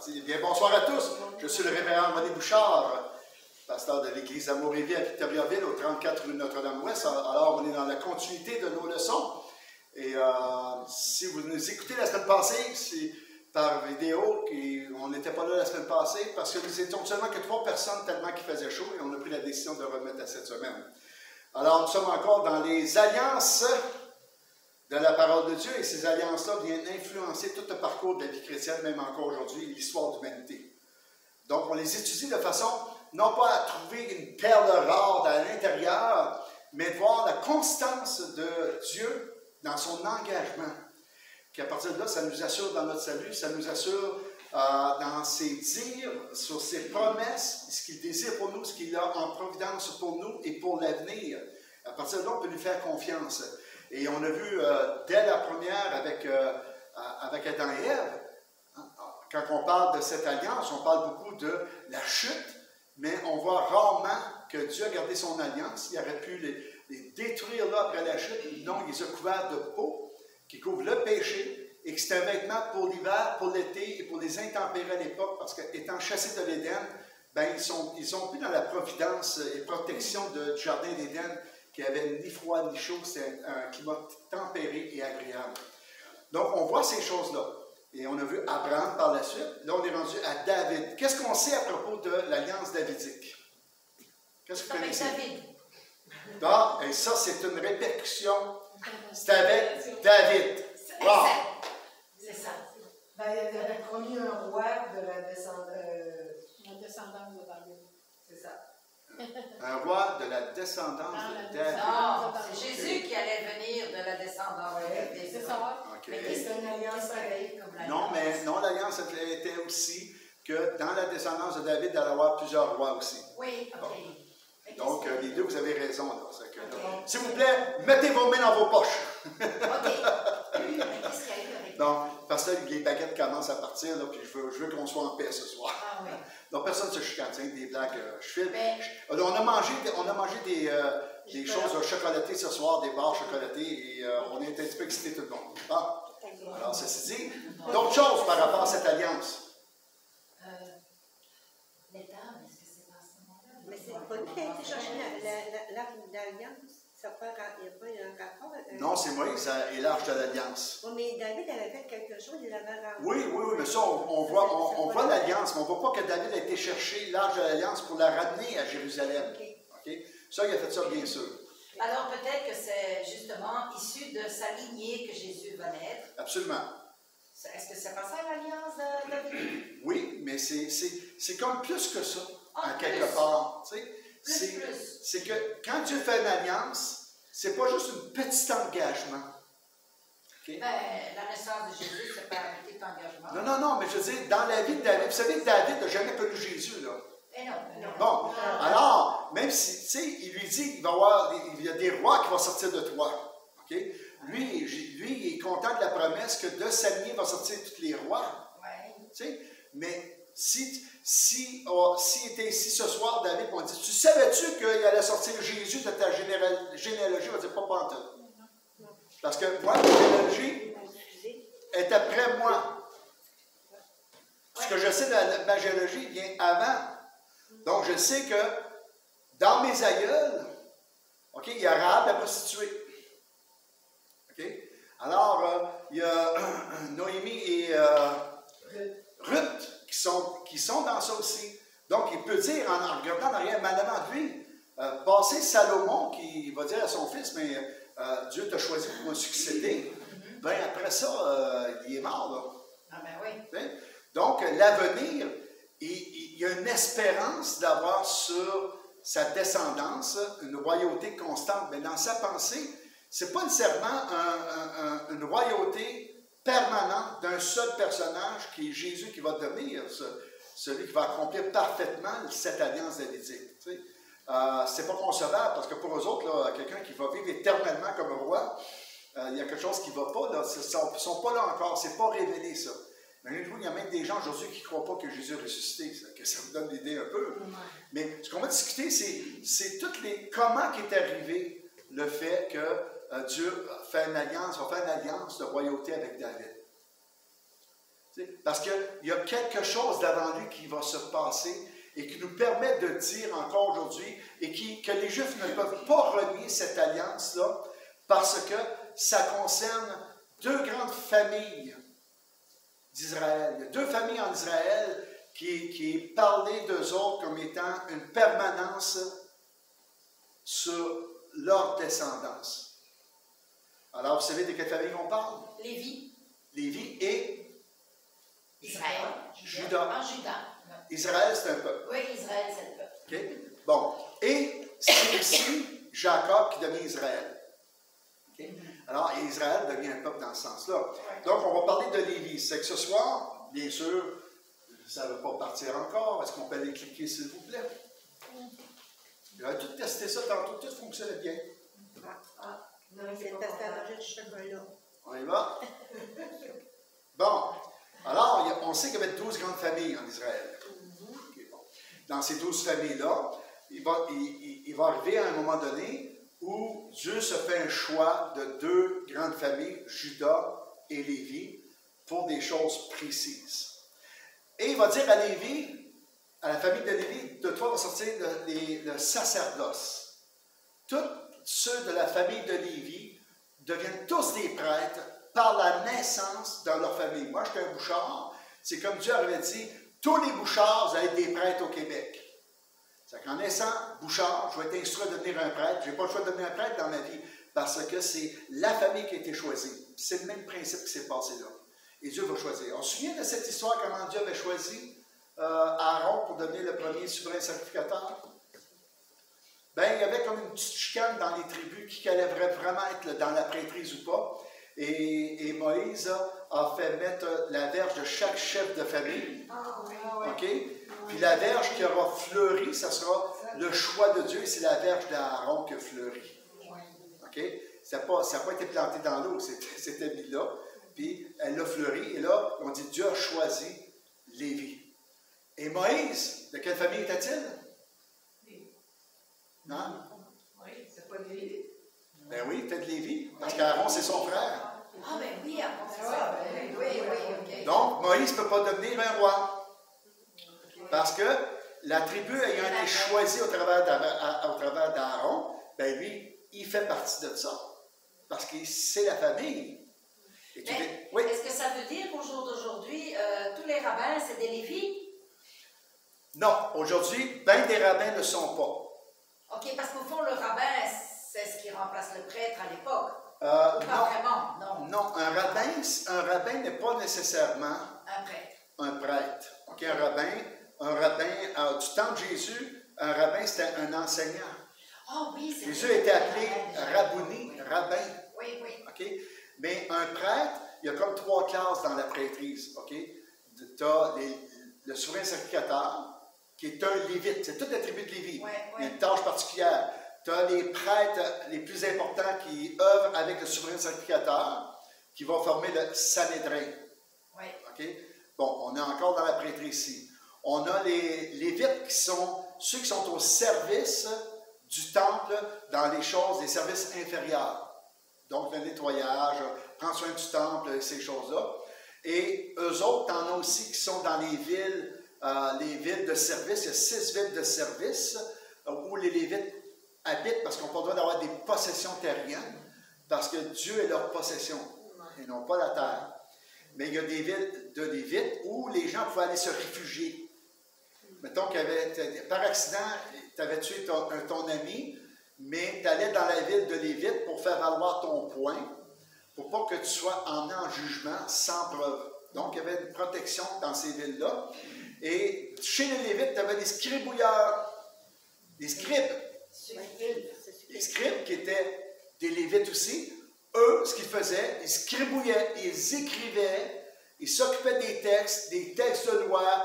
parti. Bien, bonsoir à tous. Je suis le révérend René Bouchard, pasteur de l'Église Amour et Vie à Victoriaville, au 34 rue Notre-Dame-Ouest. Alors, on est dans la continuité de nos leçons. Et si vous nous écoutez la semaine passée, c'est par vidéo, on n'était pas là la semaine passée, parce que nous étions seulement que 3 personnes tellement qu'il faisait chaud, et on a pris la décision de remettre à cette semaine. Alors, nous sommes encore dans les alliances de la parole de Dieu, et ces alliances-là viennent influencer tout le parcours de la vie chrétienne, même encore aujourd'hui, l'histoire de l'humanité. Donc, on les étudie de façon, non pas à trouver une perle rare à l'intérieur, mais de voir la constance de Dieu dans son engagement. Puis à partir de là, ça nous assure dans notre salut, ça nous assure dans ses dires, sur ses promesses, ce qu'il désire pour nous, ce qu'il a en providence pour nous et pour l'avenir. À partir de là, on peut lui faire confiance. Et on a vu dès la première avec Adam et Ève, quand on parle de cette alliance, on parle beaucoup de la chute, mais on voit rarement que Dieu a gardé son alliance. Il aurait pu les détruire là après la chute. Non, il les a couverts de peau qui couvre le péché et que c'est un vêtement pour l'hiver, pour l'été et pour les intempéries à l'époque, parce qu'étant chassés de l'Éden, ben, ils sont plus dans la providence et protection du jardin d'Éden, qui avait ni froid ni chaud, c'est un climat tempéré et agréable. Donc, on voit ces choses-là. Et on a vu Abraham par la suite. Là, on est rendu à David. Qu'est-ce qu'on sait à propos de l'alliance davidique? Qu'est-ce que vous connaissez? Ah, et ça, c'est une répercussion. C'est avec David. Wow! C'est ça. Ben, il avait promis un roi de la descendance de David. C'est ça. Un roi de la descendance de David. Non, c'est Jésus qui allait venir de la descendance de David. C'est ça. Okay. Mais c'est une alliance pareille comme l'alliance. Non, mais non, l'alliance était aussi que dans la descendance de David, il allait y avoir plusieurs rois aussi. Oui, ok. Bon. Donc, les deux, vous avez raison. Là, s'il vous plaît, mettez vos mains dans vos poches. OK. Mais qu'est-ce qu'il y a eu avec Non, parce que les baguettes commencent à partir, là, puis je veux qu'on soit en paix ce soir. Ah oui. Donc, personne ne se chicane, des blagues. Je file. Mais... On a mangé des choses chocolatées ce soir, des barres chocolatées, et on est un petit peu excités tout le monde. Ah. Alors, ceci dit, d'autres choses par rapport à cette alliance. L'État, est-ce que c'est pas à ce moment-là? Mais c'est pas lui qui a été chercher l'alliance. Il n'y a pas un rapport. Non, c'est Moïse et l'arche de l'alliance. Oui, mais David avait fait quelque chose, il avait rendu. Oui, mais ça, on voit l'alliance, mais on ne voit pas que David a été chercher l'arche de l'alliance pour la ramener à Jérusalem. Okay? Ça, il a fait ça, bien sûr. Alors peut-être que c'est justement issu de sa lignée que Jésus va naître. Absolument. Est-ce que c'est pas ça l'alliance de David? Oui, mais c'est comme plus que ça, en Plus. quelque part. Plus. C'est que quand Dieu fait une alliance, c'est pas juste un petit engagement. Okay? Ben, la naissance de Jésus, c'est pas un petit engagement. Non, mais je veux dire, dans la vie de David, vous savez que David n'a jamais connu Jésus, là. Eh non. Bon, alors, même si, tu sais, il lui dit il y a des rois qui vont sortir de toi. Okay? Lui, il est content de la promesse que de sa lignée vont sortir tous les rois. Ouais. Tu sais, mais s'il était ici ce soir, David, on dit, tu savais-tu qu'il allait sortir Jésus de ta généalogie? On va dire, pas pantoute. Parce que moi, ma généalogie est après moi. Ce que je sais de ma généalogie vient avant. Donc, je sais que dans mes aïeuls, okay, il y a Rahab la prostituée. Okay? Alors, il y a Noémie et Ruth qui sont dans ça aussi. Donc, il peut dire, en regardant en arrière, madame de lui, passer Salomon qui va dire à son fils, mais Dieu t'a choisi pour me succéder. Bien, après ça, il est mort, là. Ah ben oui. Donc, l'avenir, il y a une espérance d'avoir sur sa descendance une royauté constante. Mais dans sa pensée, ce n'est pas nécessairement une royauté permanente d'un seul personnage qui est Jésus qui va devenir celui qui va accomplir parfaitement cette alliance davidique. Tu sais. C'est pas concevable parce que pour eux autres, là, quelqu'un qui va vivre éternellement comme roi, il y a quelque chose qui ne va pas. Là. Ils ne sont pas là encore, c'est pas révélé ça. Mais il y a même des gens aujourd'hui qui ne croient pas que Jésus est ressuscité, que ça vous donne l'idée un peu. Mais ce qu'on va discuter, c'est comment est arrivé le fait que Dieu va faire une alliance de royauté avec David. Parce qu'il y a quelque chose devant lui qui va se passer et qui nous permet de dire encore aujourd'hui et que les Juifs ne peuvent pas renier cette alliance-là parce que ça concerne deux grandes familles d'Israël. Il y a deux familles en Israël qui est parlé d'eux autres comme étant une permanence sur leur descendance. Alors, vous savez de quelle famille on parle? Lévi. Lévi et Israël. Judas. Ah, Judas. Israël, c'est un peuple. Oui, Israël, c'est le peuple. Okay? Bon. Et c'est aussi Jacob qui devient Israël. Okay? Alors, Israël devient un peuple dans ce sens-là. Donc, on va parler de Lévi. C'est que ce soir, bien sûr, ça ne va pas partir encore. Est-ce qu'on peut aller cliquer, s'il vous plaît? J'avais tout testé ça tantôt, tout fonctionnait bien. C'est parce qu'elle mangeait du chocolat. On y va? Bon. Alors, on sait qu'il y avait 12 grandes familles en Israël. Okay, bon. Dans ces 12 familles-là, il va arriver à un moment donné où Dieu se fait un choix de deux grandes familles, Judas et Lévi, pour des choses précises. Et il va dire à Lévi, à la famille de Lévi, de toi va sortir le sacerdoce. Tous ceux de la famille de Lévi deviennent tous des prêtres par la naissance dans leur famille. Moi, j'étais un bouchard. C'est comme Dieu avait dit, tous les bouchards, vous allez être des prêtres au Québec. C'est qu'en naissant bouchard, je vais être instruit à devenir un prêtre. Je n'ai pas le choix de devenir un prêtre dans ma vie parce que c'est la famille qui a été choisie. C'est le même principe qui s'est passé là. Et Dieu va choisir. On se souvient de cette histoire, comment Dieu avait choisi Aaron pour devenir le premier souverain sacrificateur? Bien, il y avait comme une petite chicane dans les tribus qui allait vraiment être dans la prêtrise ou pas. Et Moïse a fait mettre la verge de chaque chef de famille. OK? Puis la verge qui aura fleuri, ça sera le choix de Dieu, c'est la verge d'Aaron qui a fleuri. OK? Ça n'a pas été planté dans l'eau, c'était mis là. Puis elle a fleuri. Et là, on dit Dieu a choisi Lévi. Et Moïse, de quelle famille était-il? Non? Oui, c'est pas Lévi. Ben oui, il était de Lévi, parce qu'Aaron, c'est son frère. Ah, ben oui, c'est ça. Oui, ok. Donc, Moïse ne peut pas devenir un roi. Parce que la tribu ayant été choisie au travers d'Aaron, ben lui, il fait partie de ça. Parce que c'est la famille. Oui. Est-ce que ça veut dire qu'au jour d'aujourd'hui, tous les rabbins, c'est des Lévis? Non, aujourd'hui, ben des rabbins ne le sont pas. OK, parce qu'au fond, le rabbin, c'est ce qui remplace le prêtre à l'époque. Pas vraiment, non. Non, un rabbin n'est pas nécessairement un prêtre. Okay, un rabbin du temps de Jésus, un rabbin, c'était un enseignant. Ah oui, c'est Jésus était appelé rabouni, rabbin. Oui. Okay? Mais un prêtre, il y a comme 3 classes dans la prêtrise. Okay? Tu as le souverain sacrificateur, qui est un lévite. C'est toute la tribu de Lévi. Il y a une tâche particulière. Tu as les prêtres les plus importants qui œuvrent avec le souverain sacrificateur, qui vont former le Sanhédrin. Okay? Bon, on est encore dans la prêtrise ici. On a les lévites qui sont ceux qui sont au service du temple dans les choses, les services inférieurs. Donc, le nettoyage, prendre soin du temple, ces choses-là. Et eux autres, t'en as aussi qui sont dans les villes de service. Il y a 6 villes de service où les Lévites habitent parce qu'on n'a pas le droit d'avoir des possessions terriennes parce que Dieu est leur possession et non pas la terre. Mais il y a des villes de Lévites où les gens pouvaient aller se réfugier. Mettons par accident, tu avais tué ton ami, mais tu allais dans la ville de Lévite pour faire valoir ton point, pour pas que tu sois emmené en jugement sans preuve. Donc, il y avait une protection dans ces villes-là. Et chez les Lévites, tu avais des scribouilleurs, des scribes. Les scribes qui étaient des Lévites aussi, eux, ce qu'ils faisaient, ils scribouillaient, ils écrivaient, ils s'occupaient des textes de loi,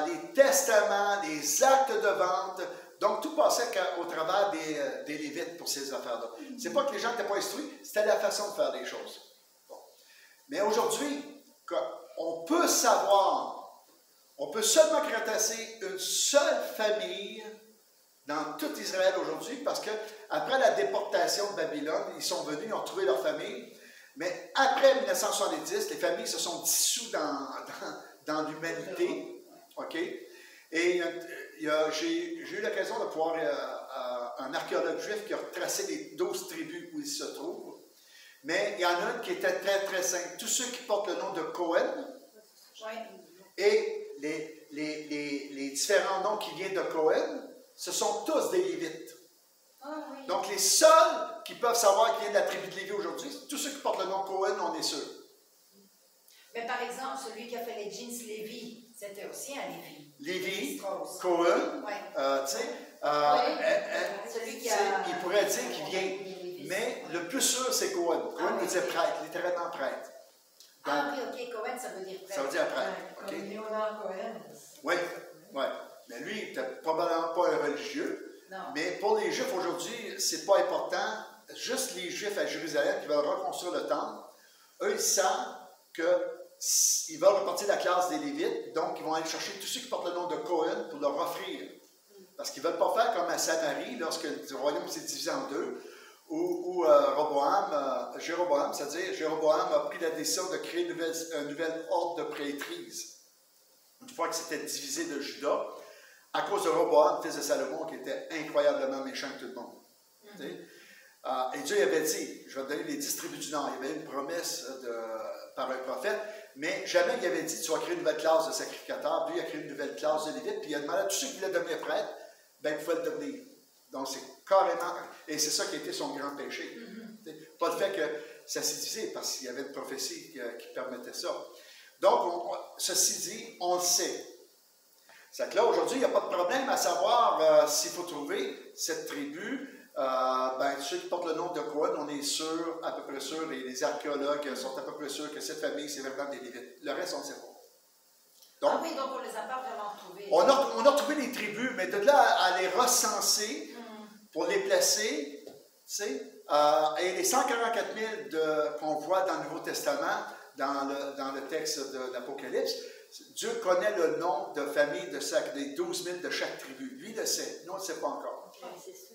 les testaments, les actes de vente. Donc, tout passait au travers des Lévites pour ces affaires-là. C'est pas que les gens n'étaient pas instruits, c'était la façon de faire les choses. Bon. Mais aujourd'hui, on peut savoir, on peut seulement ratasser une seule famille dans tout Israël aujourd'hui, parce qu'après la déportation de Babylone, ils sont venus, ils ont trouvé leur famille. Mais après 1970, les familles se sont dissous dans l'humanité. OK? Et j'ai eu l'occasion de voir un archéologue juif qui a retracé les 12 tribus où ils se trouvent. Mais il y en a une qui était très, très simple. Tous ceux qui portent le nom de Cohen et les différents noms qui viennent de Cohen, ce sont tous des Lévites. Donc, les seuls qui peuvent savoir qui viennent de la tribu de Lévi aujourd'hui, tous ceux qui portent le nom Cohen, on est sûr. Mais par exemple, celui qui a fait les jeans Lévi, c'était aussi un Lévi. Lévi, Cohen, tu sais, il pourrait dire qu'il vient. Mais le plus sûr, c'est Cohen. Cohen veut dire prêtre, littéralement prêtre. Donc, oui, Cohen, ça veut dire prêtre. Ça veut dire prêtre. Comme Léonard Cohen. Oui. Mais lui, il n'était probablement pas un religieux. Non. Mais pour les Juifs aujourd'hui, c'est pas important. Juste les Juifs à Jérusalem qui veulent reconstruire le temple, eux, ils savent qu'ils veulent repartir de la classe des Lévites, donc ils vont aller chercher tous ceux qui portent le nom de Cohen pour leur offrir. Parce qu'ils ne veulent pas faire comme à Samarie, lorsque le royaume s'est divisé en deux, où Jéroboam, c'est-à-dire Jéroboam a pris la décision de créer un nouvel ordre de prêtrise. Une fois que c'était divisé de Juda, à cause de Roboam, fils de Salomon, qui était incroyablement méchant que tout le monde. Et Dieu avait dit, je vais te donner les 10 tribus du Nord. Il y avait une promesse par un prophète, mais jamais il avait dit, tu vas créer une nouvelle classe de sacrificateurs. Lui, il a créé une nouvelle classe de Lévites, puis il a demandé à tous ceux qui voulaient devenir prêtres, ben, ils pouvaient le devenir. Donc, c'est carrément, et c'est ça qui a été son grand péché. Pas le fait que ça s'est divisé, parce qu'il y avait une prophétie qui permettait ça. Donc, ceci dit, on le sait. C'est que là, aujourd'hui, il n'y a pas de problème à savoir s'il faut trouver cette tribu. Ceux qui portent le nom de Cohen, on est sûr, à peu près sûr, et les archéologues sont à peu près sûrs que cette famille, c'est vraiment des Lévites. Le reste, on ne sait pas. Donc, donc on ne les a pas vraiment retrouvés. On a retrouvé les tribus, mais de là à les recenser, pour les placer, tu sais, et les 144 000 qu'on voit dans le Nouveau Testament, dans le texte de l'Apocalypse, Dieu connaît le nom de famille des 12 000 de chaque tribu. Lui, il le sait. Nous, on ne le sait pas encore.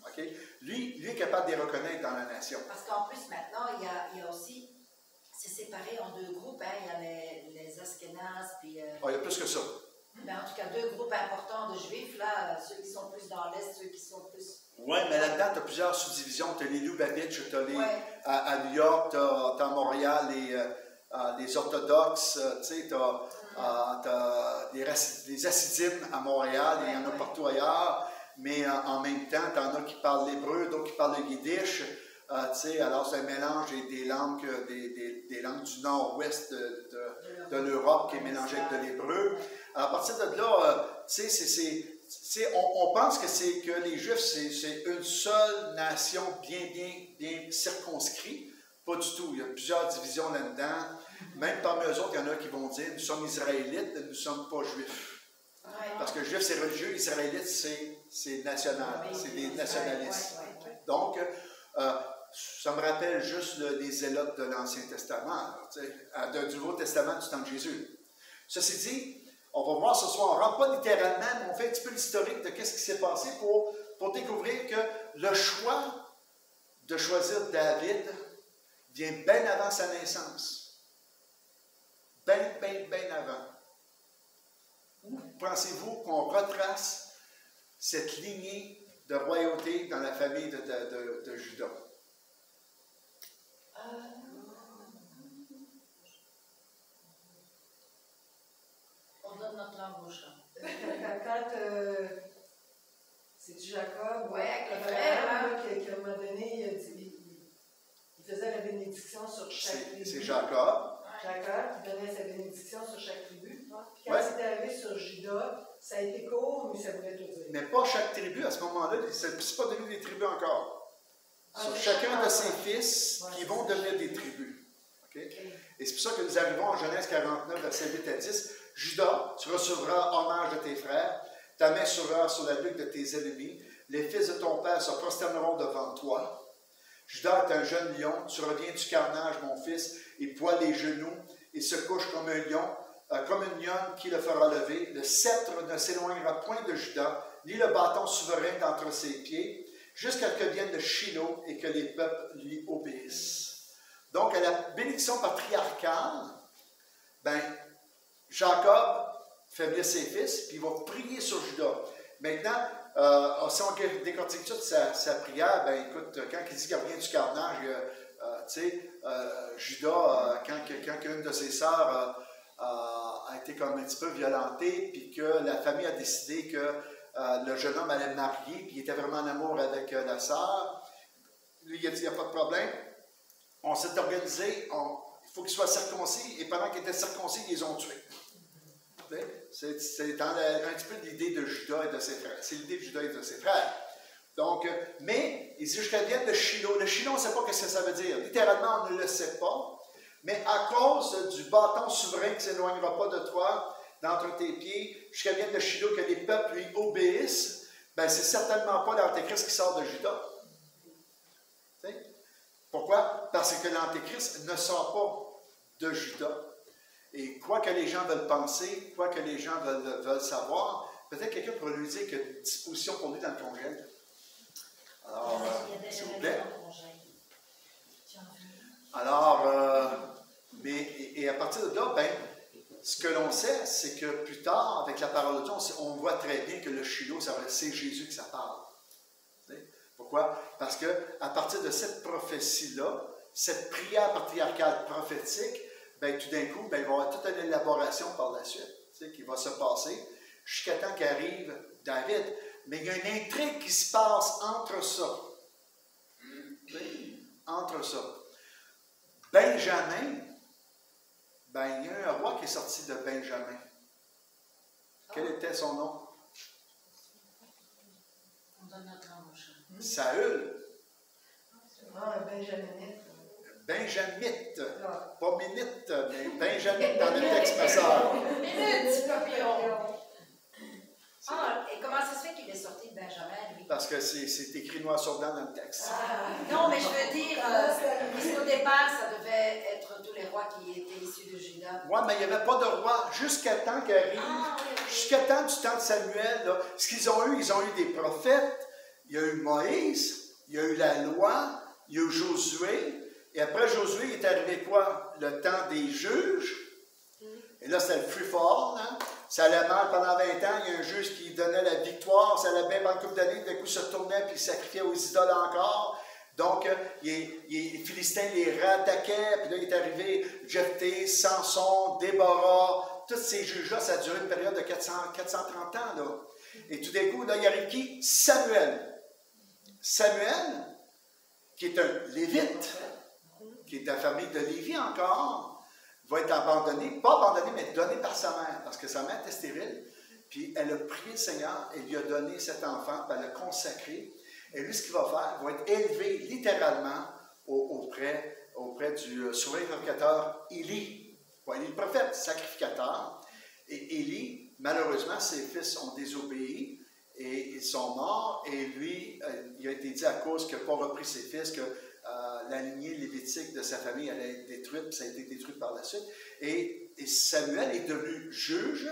Okay? Lui est capable de les reconnaître dans la nation. Parce qu'en plus, maintenant, il y a aussi, c'est séparé en deux groupes. Hein. Il y a les Askénazes, puis... il y a plus que ça. Ben, en tout cas, deux groupes importants de Juifs, là, ceux qui sont plus dans l'Est, ceux qui sont plus... Oui, mais là-dedans, tu as plusieurs subdivisions. Tu as les Lubavitch, tu as à New York, tu as à Montréal les orthodoxes, tu sais, tu as les Hassidim à Montréal, il y en a partout ailleurs, mais en même temps, tu en as qui parlent l'hébreu, d'autres qui parlent le yiddish, tu sais, alors c'est un mélange des langues du nord-ouest de l'Europe qui est mélangé avec de l'hébreu. À partir de là, tu sais, on pense que les Juifs, c'est une seule nation bien circonscrite. Pas du tout. Il y a plusieurs divisions là-dedans. Même parmi eux autres, il y en a qui vont dire, nous sommes Israélites, nous ne sommes pas Juifs. Parce que Juif, c'est religieux, Israélite, c'est national. C'est des nationalistes. Donc, ça me rappelle juste les zélotes de l'Ancien Testament, du Nouveau Testament du temps de Jésus. Ceci dit, on va voir ce soir, on ne rentre pas littéralement, mais on fait un petit peu l'historique de ce qui s'est passé pour découvrir que le choix de choisir David vient bien avant sa naissance. Bien avant. Où pensez-vous qu'on retrace cette lignée de royauté dans la famille de Juda? On donne notre langue au chat. C'est-tu Jacob? Oui, avec le frère. Qui à un moment donné, il faisait la bénédiction sur chaque tribu. C'est Jacob. Jacob qui donnait sa bénédiction sur chaque tribu. Puis quand c'est arrivé sur Juda, ça a été court, mais ça voulait tout dire. Mais pas chaque tribu à ce moment-là, c'est pas devenu des tribus encore. Sur chacun de ses fils qui vont devenir des tribus. Okay? Et c'est pour ça que nous arrivons en Genèse 49, versets 8 à 10. Judas, tu recevras hommage de tes frères, ta main sera sur la nuque de tes ennemis, les fils de ton père se prosterneront devant toi. Judas est un jeune lion, tu reviens du carnage, mon fils, il ploie les genoux, il se couche comme un lion, comme une lionne qui le fera lever. Le sceptre ne s'éloignera point de Judas, ni le bâton souverain d'entre ses pieds, jusqu'à ce que vienne de Shiloh et que les peuples lui obéissent. Donc, à la bénédiction patriarcale, ben, Jacob fait venir ses fils, puis il va prier sur Judas. Maintenant, si on décortique toute sa prière, ben écoute, quand il dit qu'il revient du carnage, Judas, quand une de ses sœurs a été comme un petit peu violentée, puis que la famille a décidé que le jeune homme allait marier, puis il était vraiment en amour avec la sœur, lui, il a dit, il n'y a pas de problème, on s'est organisé, il faut qu'il soit circoncis, et pendant qu'il était circoncis, ils les ont tués. C'est un petit peu l'idée de Judas et de ses frères. C'est l'idée de Judas et de ses frères. Donc, mais, il dit, je reviens de Shiloh. Le Shiloh, on ne sait pas ce que ça veut dire. Littéralement, on ne le sait pas. Mais à cause du bâton souverain qui ne s'éloignera pas de toi, d'entre tes pieds, jusqu'à vienne de Shiloh, que les peuples lui obéissent, ben, c'est certainement pas l'Antéchrist qui sort de Judas. T'sais? Pourquoi? Parce que l'Antéchrist ne sort pas de Judas. Et quoi que les gens veulent penser, quoi que les gens veulent savoir, peut-être quelqu'un pourrait lui dire qu'il y a une disposition pour lui dans le congèle. Alors, s'il vous plaît. Alors, et à partir de là, ben, ce que l'on sait, c'est que plus tard, avec la parole de Dieu, on voit très bien que le Shiloh, c'est Jésus que ça parle. Pourquoi? Parce qu'à partir de cette prophétie-là, cette prière patriarcale prophétique, ben, tout d'un coup, ben, il va y avoir toute une élaboration par la suite qui va se passer jusqu'à temps qu'arrive David. Mais il y a une intrigue qui se passe entre ça. Entre ça. Benjamin, ben, il y a un roi qui est sorti de Benjamin. Quel était son nom? On donne notre ange. Saül. Benjaminite. Benjamite. Pas Ménite, mais Benjamite dans le texte, ma soeur. Minute, papillon. Ah, et comment ça se fait qu'il est sorti de Benjamin, lui? Parce que c'est écrit noir sur blanc dans le texte. Non, mais je veux dire, parce qu'au départ, ça devait être tous les rois qui étaient issus de Juda. Oui, mais il n'y avait pas de roi jusqu'à temps qu'arrive, jusqu'à temps du temps de Samuel. Là, ce qu'ils ont eu, ils ont eu des prophètes, il y a eu Moïse, il y a eu la loi, il y a eu Josué, et après Josué, il est arrivé quoi? Le temps des juges. Et là, c'était le plus fort, hein? Ça allait mal pendant 20 ans, il y a un juge qui donnait la victoire, ça allait bien pendant une couple d'années, d'un coup, il se tournait puis il sacrifiait aux idoles encore. Donc, les Philistins les rattaquaient, puis là, il est arrivé Jephthé, Samson, Déborah, tous ces juges-là, ça a duré une période de 430 ans, là. Et tout d'un coup, là, il arrive qui? Samuel. Samuel, qui est un Lévite, qui est de la famille de Lévi encore, va être abandonné, pas abandonné, mais donné par sa mère, parce que sa mère était stérile, puis elle a prié le Seigneur, et lui a donné cet enfant, puis elle l'a consacré, et lui, ce qu'il va faire, il va être élevé littéralement auprès du souverain sacrificateur Élie, pas Élie le prophète, sacrificateur, et Élie, malheureusement, ses fils ont désobéi, et ils sont morts, et lui, il a été dit à cause qu'il n'a pas repris ses fils, que la lignée lévitique de sa famille allait être détruite, puis ça a été détruit par la suite. Et Samuel est devenu juge,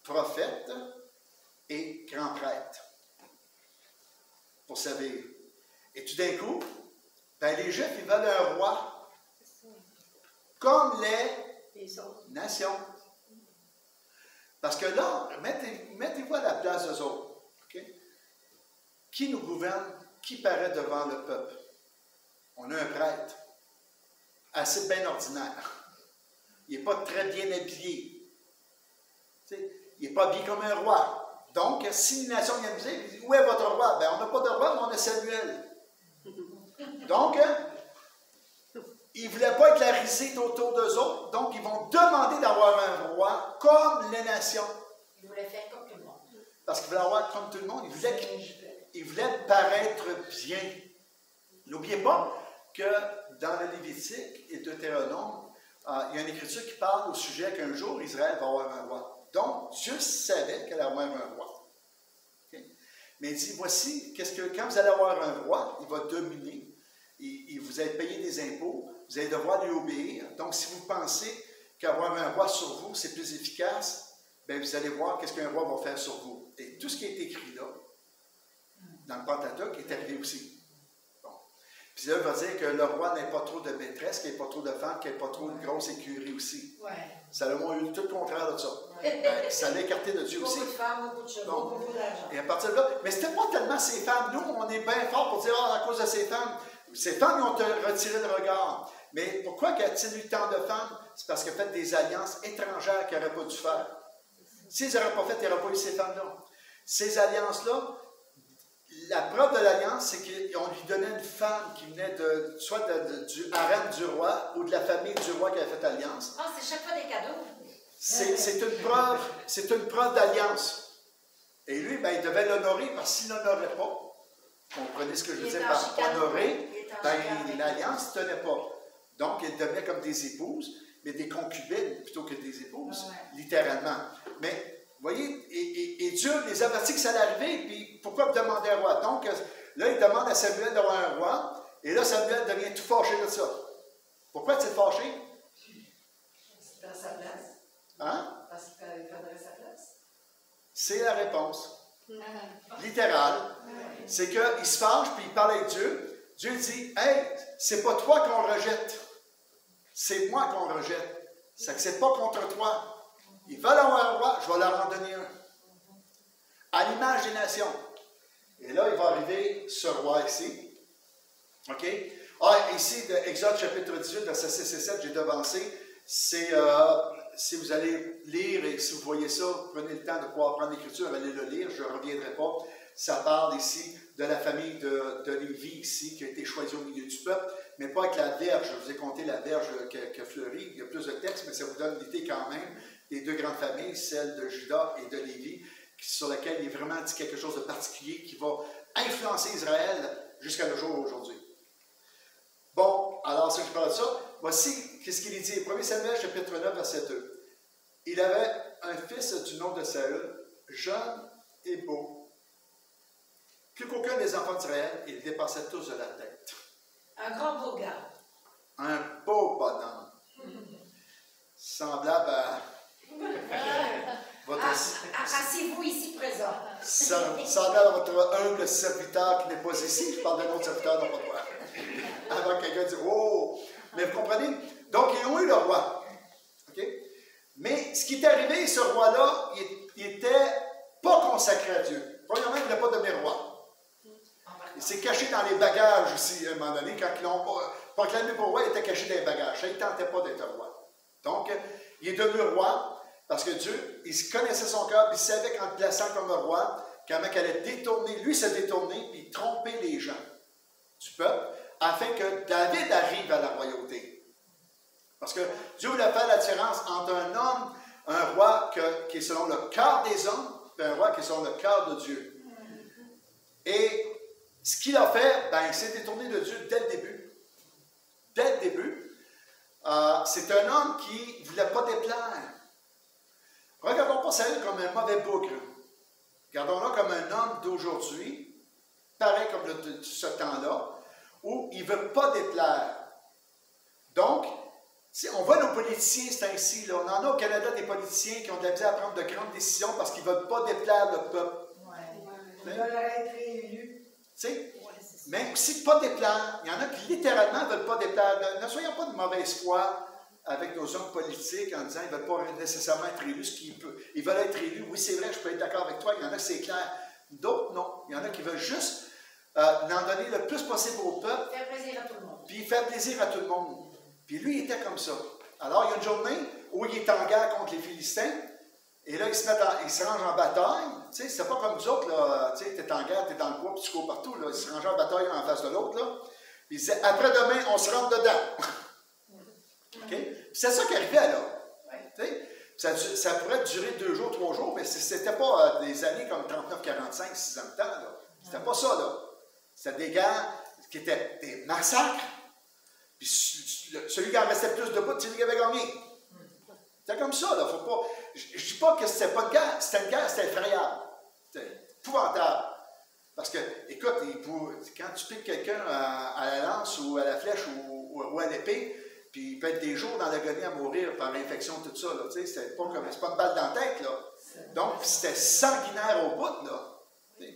prophète et grand prêtre pour servir. Et tout d'un coup, ben, les Juifs, ils veulent un roi comme les nations. Parce que là, mettez-vous à la place d'eux autres. Okay? Qui nous gouverne? Qui paraît devant le peuple? On a un prêtre, assez bien ordinaire. Il n'est pas très bien habillé. T'sais, il n'est pas habillé comme un roi. Donc, si une nation vient nous dire, où est votre roi? Ben, on n'a pas de roi, mais on a Samuel. Donc, ils ne voulaient pas être la risée autour d'eux autres, donc ils vont demander d'avoir un roi comme les nations. Ils voulaient faire comme tout le monde. Parce qu'ils voulaient avoir comme tout le monde, ils voulaient paraître bien. N'oubliez pas que dans le Lévitique et Deutéronome, il y a une écriture qui parle au sujet qu'un jour Israël va avoir un roi. Donc, Dieu savait qu'elle allait avoir un roi. Okay? Mais il dit, voici, quand vous allez avoir un roi, il va dominer, et vous allez payer des impôts, vous allez devoir lui obéir. Donc, si vous pensez qu'avoir un roi sur vous, c'est plus efficace, bien, vous allez voir qu'est-ce qu'un roi va faire sur vous. Et tout ce qui est écrit là, dans le Pentateuque, est arrivé aussi. Puis là, il va dire que le roi n'ait pas trop de maîtresse, qu'il n'y ait pas trop de femmes, qu'il n'y ait pas trop de grosses écuries aussi. Ouais. Salomon a eu tout le contraire de ça. Ouais. Ça l'a écarté de Dieu aussi. Beaucoup de femmes, beaucoup de chevaux, beaucoup d'argent. Et à partir de là, mais c'était pas tellement ces femmes. Nous, on est bien fort pour dire, à cause de ces femmes, ils ont retiré le regard. Mais pourquoi y a-t-il eu tant de femmes? C'est parce qu'ils ont fait des alliances étrangères qu'ils n'auraient pas dû faire. S'ils n'auraient pas fait, il n'y aurait pas eu ces femmes-là. Ces alliances-là, la preuve de l'alliance, c'est qu'on lui donnait une femme qui venait soit du harem du roi ou de la famille du roi qui avait fait alliance. Ah, c'est chaque fois des cadeaux. C'est une preuve d'alliance. Et lui, ben, il devait l'honorer parce qu'il ne l'honorait pas. Comprenez ce que je veux dire par honorer? Ben, l'alliance ne tenait pas. Donc, il devenait comme des épouses, mais des concubines plutôt que des épouses, littéralement. Mais vous voyez, et Dieu les avertit que ça allait arriver, puis pourquoi vous demandez un roi? Donc, là, il demande à Samuel d'avoir un roi, et là, Samuel devient tout fâché de ça. Pourquoi est-il fâché? C'est dans sa place. Hein? Parce qu'il faudrait sa place. C'est la réponse. Littérale. C'est qu'il se fâche, puis il parle avec Dieu. Dieu dit, « Hey, c'est pas toi qu'on rejette, c'est moi qu'on rejette. C'est pas contre toi. Ils veulent avoir un roi, je vais leur en donner un. À l'image des nations. » Et là, il va arriver ce roi ici. OK? Ah, ici, Exode chapitre 18, verset 6 et 7, j'ai devancé. C'est, si vous allez lire et si vous voyez ça, prenez le temps de pouvoir prendre l'écriture, allez le lire, je ne reviendrai pas. Ça parle ici de la famille de Lévi ici, qui a été choisie au milieu du peuple, mais pas avec la verge. Je vous ai compté la verge qui a fleuri. Il y a plus de textes, mais ça vous donne l'idée quand même des deux grandes familles, celle de Juda et de Lévi, sur laquelle il est vraiment dit quelque chose de particulier qui va influencer Israël jusqu'à le jour aujourd'hui. Bon, alors si je parle de ça, voici qu'est-ce qu'il est dit. 1 Samuel, chapitre 9, verset 2. Il avait un fils du nom de Saül, jeune et beau. Plus qu'aucun des enfants d'Israël, ils dépassaient tous de la tête. Un grand beau gars. Un beau bonhomme. Semblable à votre... Asseyez-vous ici présent. Semblable à votre humble serviteur qui n'est pas ici. Je parle d'un autre serviteur, non pas toi. Avant que quelqu'un dise, oh! Mais vous comprenez? Donc, ils ont eu le roi. Okay? Mais ce qui est arrivé, ce roi-là, il n'était pas consacré à Dieu. Premièrement, il n'a pas devenu roi. Il s'est caché dans les bagages aussi, à un moment donné. Quand ils l'ont proclamé pour roi, il était caché dans les bagages. Ça, il ne tentait pas d'être roi. Donc, il est devenu roi parce que Dieu, il connaissait son cœur, puis il savait qu'en le plaçant comme roi, comment il allait détourner, lui se détourner, puis tromper les gens du peuple, afin que David arrive à la royauté. Parce que Dieu voulait faire la différence entre un homme, un roi qui est selon le cœur des hommes, et un roi qui est selon le cœur de Dieu. Et ce qu'il a fait, ben, il s'est détourné de Dieu dès le début. Dès le début. C'est un homme qui ne voulait pas déplaire. Regardons pas Saül comme un mauvais bougre. Regardons-le comme un homme d'aujourd'hui, pareil comme de ce temps-là, où il ne veut pas déplaire. Donc, on voit nos politiciens, c'est ainsi. Là. On en a au Canada des politiciens qui ont de la misère à prendre de grandes décisions parce qu'ils ne veulent pas déplaire le peuple. Ils veulent être réélus. Mais aussi pas déplaire. Il y en a qui littéralement ne veulent pas déplaire. Ne soyons pas de mauvaise foi avec nos hommes politiques en disant qu'ils ne veulent pas nécessairement être élus, ce qu'ils peuvent. Ils veulent être élus. Oui, c'est vrai, je peux être d'accord avec toi. Il y en a, c'est clair. D'autres, non. Il y en a qui veulent juste en donner le plus possible au peuple. Faire plaisir à tout le monde. Puis faire plaisir à tout le monde. Puis lui, il était comme ça. Alors, il y a une journée où il est en guerre contre les Philistins. Et là, il se range en bataille. Tu sais, c'est pas comme nous autres, là. Tu sais, t'es en guerre, t'es dans le bois, puis tu cours partout, là. Il se range en bataille en face de l'autre, là. Puis il disait, après-demain, on se rentre dedans. OK? Puis c'est ça qui arrivait, là. Tu sais, ça pourrait durer 2 jours, 3 jours, mais c'était pas des années comme 39, 45, 6 ans de temps, là. C'était pas ça, là. C'était des guerres qui étaient des massacres. Puis celui qui en restait plus debout, c'est lui qui avait gagné. C'était comme ça, là. Faut pas... Je ne dis pas que c'était pas une guerre, c'était effrayable. C'était épouvantable. Parce que, écoute, quand tu piques quelqu'un à la lance ou à la flèche ou à l'épée, puis il peut être des jours dans l'agonie à mourir par l'infection, tout ça, là. Tu sais, c'est pas une balle dans la tête, là. Donc, c'était sanguinaire au bout, là.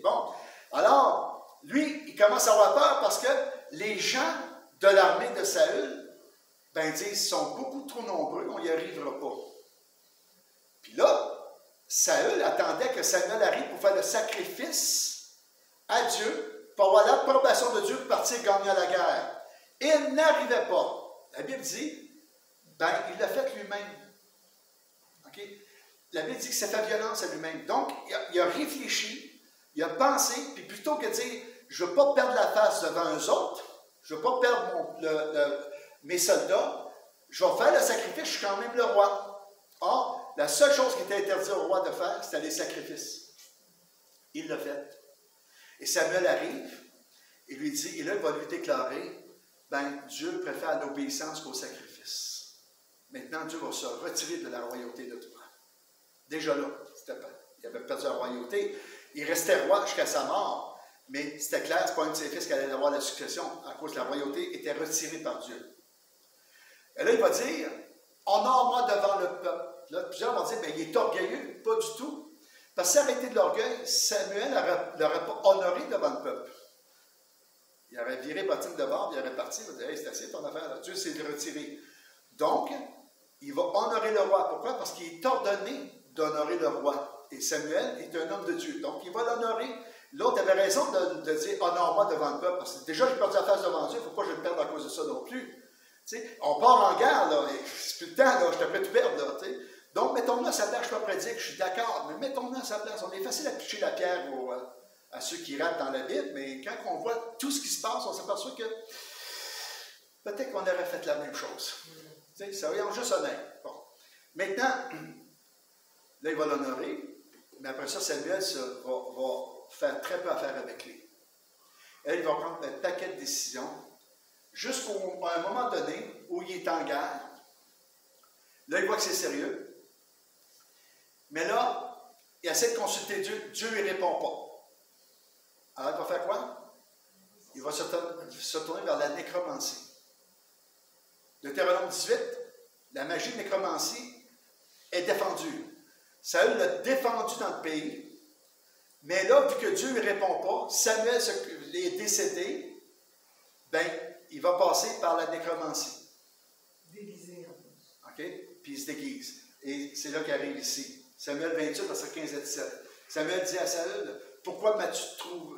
Bon. Alors, lui, il commence à avoir peur parce que les gens de l'armée de Saül, ben disent, ils sont beaucoup trop nombreux, on n'y arrivera pas. Puis là, Saül attendait que Samuel arrive pour faire le sacrifice à Dieu, pour avoir l'approbation de Dieu pour partir gagner la guerre. Et il n'arrivait pas. La Bible dit, ben, il l'a fait lui-même. OK? La Bible dit que c'est fait violence à lui-même. Donc, il a réfléchi, il a pensé, puis plutôt que de dire, je ne veux pas perdre la face devant eux autres, je ne veux pas perdre mes soldats, je vais faire le sacrifice, je suis quand même le roi. Or, la seule chose qui était interdite au roi de faire, c'était les sacrifices. Il l'a fait. Et Samuel arrive, et lui dit, et là, il va lui déclarer, ben, Dieu préfère l'obéissance qu'au sacrifice. Maintenant, Dieu va se retirer de la royauté de toi. Déjà là, il avait perdu la royauté. Il restait roi jusqu'à sa mort, mais c'était clair, ce n'est pas un de ses fils qui allait avoir la succession, à cause que la royauté était retirée par Dieu. Et là, il va dire, honore-moi devant le peuple. Là, plusieurs vont dire, bien, il est orgueilleux. Pas du tout. Parce que s'arrêter de l'orgueil, Samuel ne l'aurait pas honoré devant le peuple. Il aurait viré baptême de bord, il aurait parti, il aurait dit, hey, c'est assez ton affaire, là. Dieu s'est retiré. Donc, il va honorer le roi. Pourquoi? Parce qu'il est ordonné d'honorer le roi. Et Samuel est un homme de Dieu. Donc, il va l'honorer. L'autre avait raison de dire, honore-moi devant le peuple. Parce que déjà, j'ai perdu la face devant Dieu, il ne faut pas que je me perde à cause de ça non plus. T'sais, on part en guerre, là, c'est plus le temps, là, je suis prêt à tout perdre, là, t'sais. Donc, mettons-nous à sa place, je ne suis pas prêt à dire que je suis d'accord, mais mettons-nous à sa place. On est facile à picher la pierre à ceux qui ratent dans la Bible, mais quand on voit tout ce qui se passe, on s'aperçoit que peut-être qu'on aurait fait la même chose. Soyons juste honnêtes. Bon. Maintenant, là, il va l'honorer, mais après ça, Samuel va faire très peu affaire avec lui. Et il va prendre un paquet de décisions, jusqu'à un moment donné où il est en guerre. Là, il voit que c'est sérieux. Mais là, il essaie de consulter Dieu. Dieu ne lui répond pas. Alors, il va faire quoi? Il va se tourner vers la nécromancie. Deutéronome 18, la magie de nécromancie est défendue. Saül l'a défendu dans le pays. Mais là, vu que Dieu ne lui répond pas, Samuel est décédé, ben, il va passer par la nécromancie. Déguisé en plus. OK? Puis il se déguise. Et c'est là qu'il arrive ici. Samuel 28, verset 15 à 17. Samuel dit à Saül, « Pourquoi m'as-tu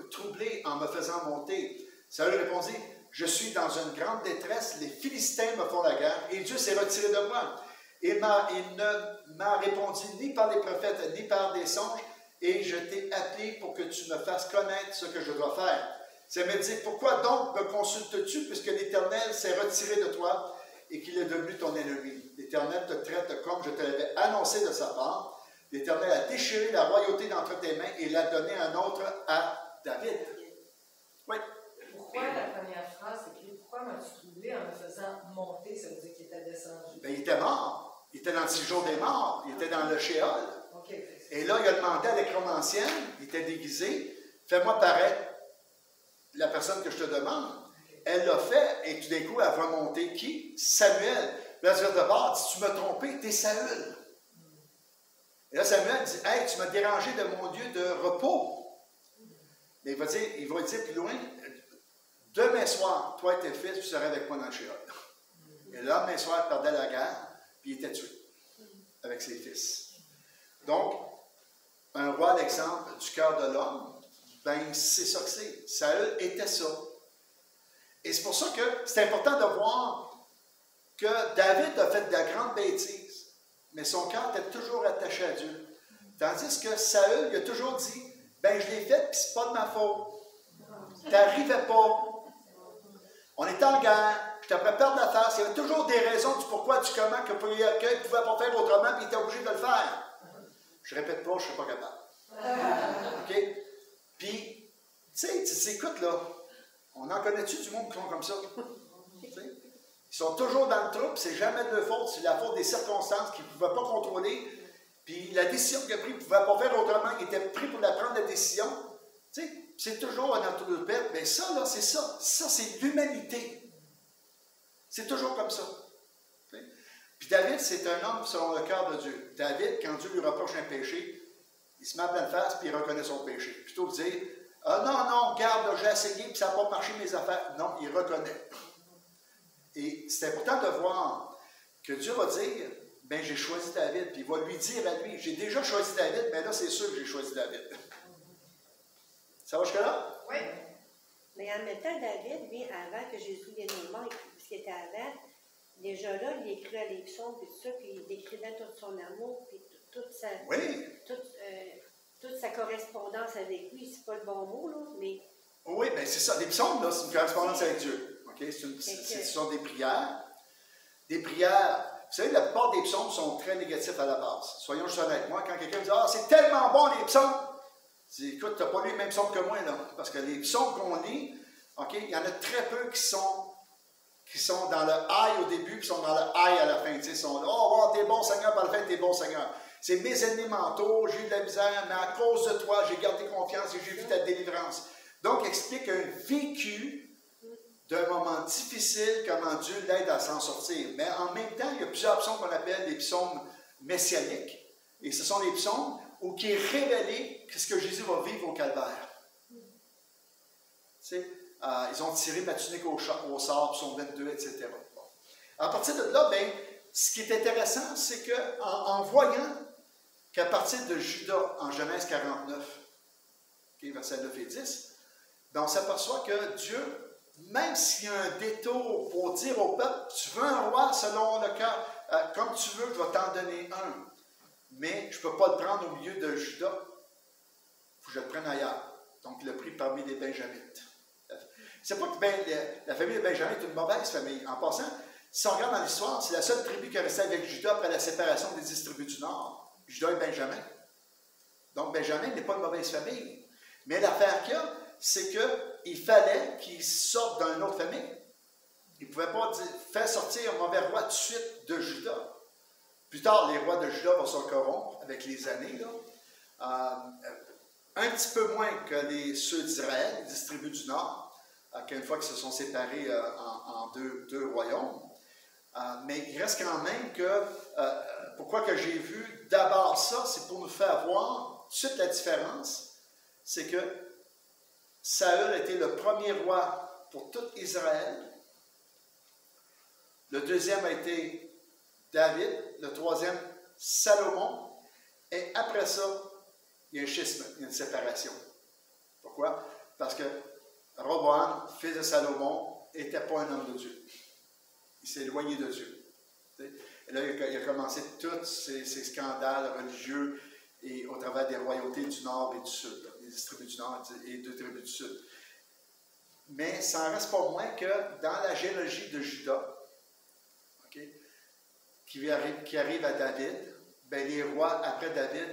troublé en me faisant monter? » Saül répondit, « Je suis dans une grande détresse, les Philistins me font la guerre, et Dieu s'est retiré de moi. Il ne m'a répondu ni par les prophètes, ni par des songes, et je t'ai appelé pour que tu me fasses connaître ce que je dois faire. » Samuel dit, « Pourquoi donc me consultes-tu, puisque l'Éternel s'est retiré de toi et qu'il est devenu ton ennemi? L'Éternel te traite comme je te l'avais annoncé de sa part. L'Éternel a déchiré la royauté d'entre tes mains et l'a donné un autre à David. » Oui. Pourquoi la première phrase c'est écrit « Pourquoi m'as-tu troublé en me faisant monter ?» Ça veut dire qu'il était descendu. Bien, il était mort. Il était dans le séjour des morts. Il était dans le Shéol. Okay. Et là, il a demandé à l'écromancienne, il était déguisé, « Fais-moi paraître la personne que je te demande. » Elle l'a fait, et tout d'un coup, elle va monter qui? Samuel. Là, elle de bord, dit, « Tu m'as trompé, t'es Saül. » Et là, Samuel dit, « Hey, tu m'as dérangé de mon lieu de repos. » Mais il va dire plus loin, « Demain soir, toi et tes fils, tu seras avec moi dans le Shéol. » Et le lendemain soir, il perdait la guerre, puis il était tué avec ses fils. Donc, un roi, l'exemple du cœur de l'homme, ben c'est ça que c'est. Saül était ça. Et c'est pour ça que c'est important de voir que David a fait de la grande bêtise, mais son cœur était toujours attaché à Dieu. Tandis que Saül, il a toujours dit, ben je l'ai fait, puis c'est pas de ma faute. T'arrivais pas. On était en guerre, je t'avais perdre la face. Il y avait toujours des raisons du pourquoi, du comment, qu'il ne pouvait pas faire autrement, puis il était obligé de le faire. Je répète pas, je ne serais pas capable. OK? Puis, tu sais, écoute, là, on en connaît-tu du monde qui sont comme ça? Ils sont toujours dans le trou, c'est jamais de leur faute, c'est la faute des circonstances qu'ils ne pouvaient pas contrôler. Puis la décision qu'il a prise, il ne pouvait pas faire autrement, il était pris pour la prendre la décision. Tu sais, c'est toujours un entourloupe, mais ça, là, c'est ça. Ça, c'est l'humanité. C'est toujours comme ça. Okay? Puis David, c'est un homme selon le cœur de Dieu. David, quand Dieu lui reproche un péché, il se met à pleine face, puis il reconnaît son péché. Plutôt que de dire, Ah non, non, regarde, j'ai essayé, puis ça n'a pas marché mes affaires. Non, il reconnaît. Et c'est important de voir que Dieu va dire, ben j'ai choisi David, puis il va lui dire à lui, j'ai déjà choisi David, mais là c'est sûr que j'ai choisi David. Ça va jusque-là? Oui. Mais en même temps, David, lui, avant que Jésus vienne au monde, ce qui était avant, déjà là, il écrivait les psaumes, puis tout ça, puis il décrivait tout son amour, puis toute sa, toute sa correspondance avec lui. C'est pas le bon mot, là, mais... Oui, bien c'est ça. Les psaumes, là, c'est une correspondance avec Dieu. Okay? Ce sont des prières. Des prières... Vous savez, la plupart des psaumes sont très négatifs à la base. Soyons juste honnêtes. Moi, quand quelqu'un me dit « Ah, c'est tellement bon les psaumes! » Je dis « Écoute, tu n'as pas lu les mêmes psaumes que moi, là. » Parce que les psaumes qu'on lit, okay, il y en a très peu qui sont dans le « aïe » au début, puis sont dans le « aïe » à la fin. Ils sont « Oh, t'es bon Seigneur, par la fin, t'es bon Seigneur. » C'est mes ennemis mentaux, j'ai eu de la misère, mais à cause de toi, j'ai gardé confiance et j'ai vu ta délivrance. Donc, il explique un vécu d'un moment difficile, comment Dieu l'aide à s'en sortir. Mais en même temps, il y a plusieurs psaumes qu'on appelle des psaumes messianiques. Et ce sont des psaumes où il est révélé ce que Jésus va vivre au calvaire. Tu sais, ils ont tiré ma tunique au sort, psaume 22, etc. Bon. À partir de là, ben, ce qui est intéressant, c'est qu'en voyant qu'à partir de Judas, en Genèse 49, okay, versets 9 et 10, ben, on s'aperçoit que Dieu, même s'il y a un détour pour dire au peuple, tu veux un roi selon le cœur, comme tu veux, je vais t'en donner un. Mais je ne peux pas le prendre au milieu de Judas. Il faut que je le prenne ailleurs. Donc, il l'a pris parmi les Benjamites. C'est pas que la famille de Benjamin est une mauvaise famille. En passant, si on regarde dans l'histoire, c'est la seule tribu qui est restée avec Judas après la séparation des 10 tribus du Nord. Judas et Benjamin. Donc, Benjamin n'est pas une mauvaise famille. Mais l'affaire qu'il y a, c'est qu'il fallait qu'il sorte d'une autre famille. Il ne pouvait pas faire sortir un mauvais roi tout de suite de Juda. Plus tard, les rois de Juda vont se corrompre avec les années. Là. Un petit peu moins que ceux d'Israël, les 10 tribus du Nord, qu'une fois qu'ils se sont séparés en deux royaumes. Mais il reste quand même que, pourquoi que j'ai vu d'abord ça, c'est pour nous faire voir tout de suite la différence, c'est que Saül était le premier roi pour tout Israël. Le deuxième a été David. Le troisième, Salomon. Et après ça, il y a un schisme, il y a une séparation. Pourquoi? Parce que Roboam, fils de Salomon, n'était pas un homme de Dieu. Il s'est éloigné de Dieu. Et là, il a commencé tous ces scandales religieux et au travers des royautés du Nord et du Sud. Les tribus du Nord et 2 tribus du Sud. Mais ça n'en reste pas moins que dans la généalogie de Juda, okay, qui arrive à David, ben les rois après David,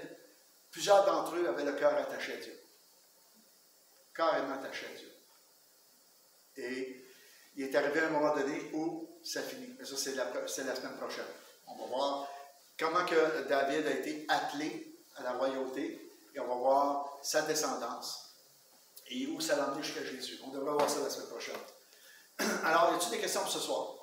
plusieurs d'entre eux avaient le cœur attaché à Dieu. Carrément attaché à Dieu. Et il est arrivé à un moment donné où ça finit. Mais ça, c'est la semaine prochaine. On va voir comment que David a été attelé à la royauté. Et on va voir sa descendance et où ça l'a emmené jusqu'à Jésus. On devrait voir ça la semaine prochaine. Alors, y a-t-il des questions pour ce soir?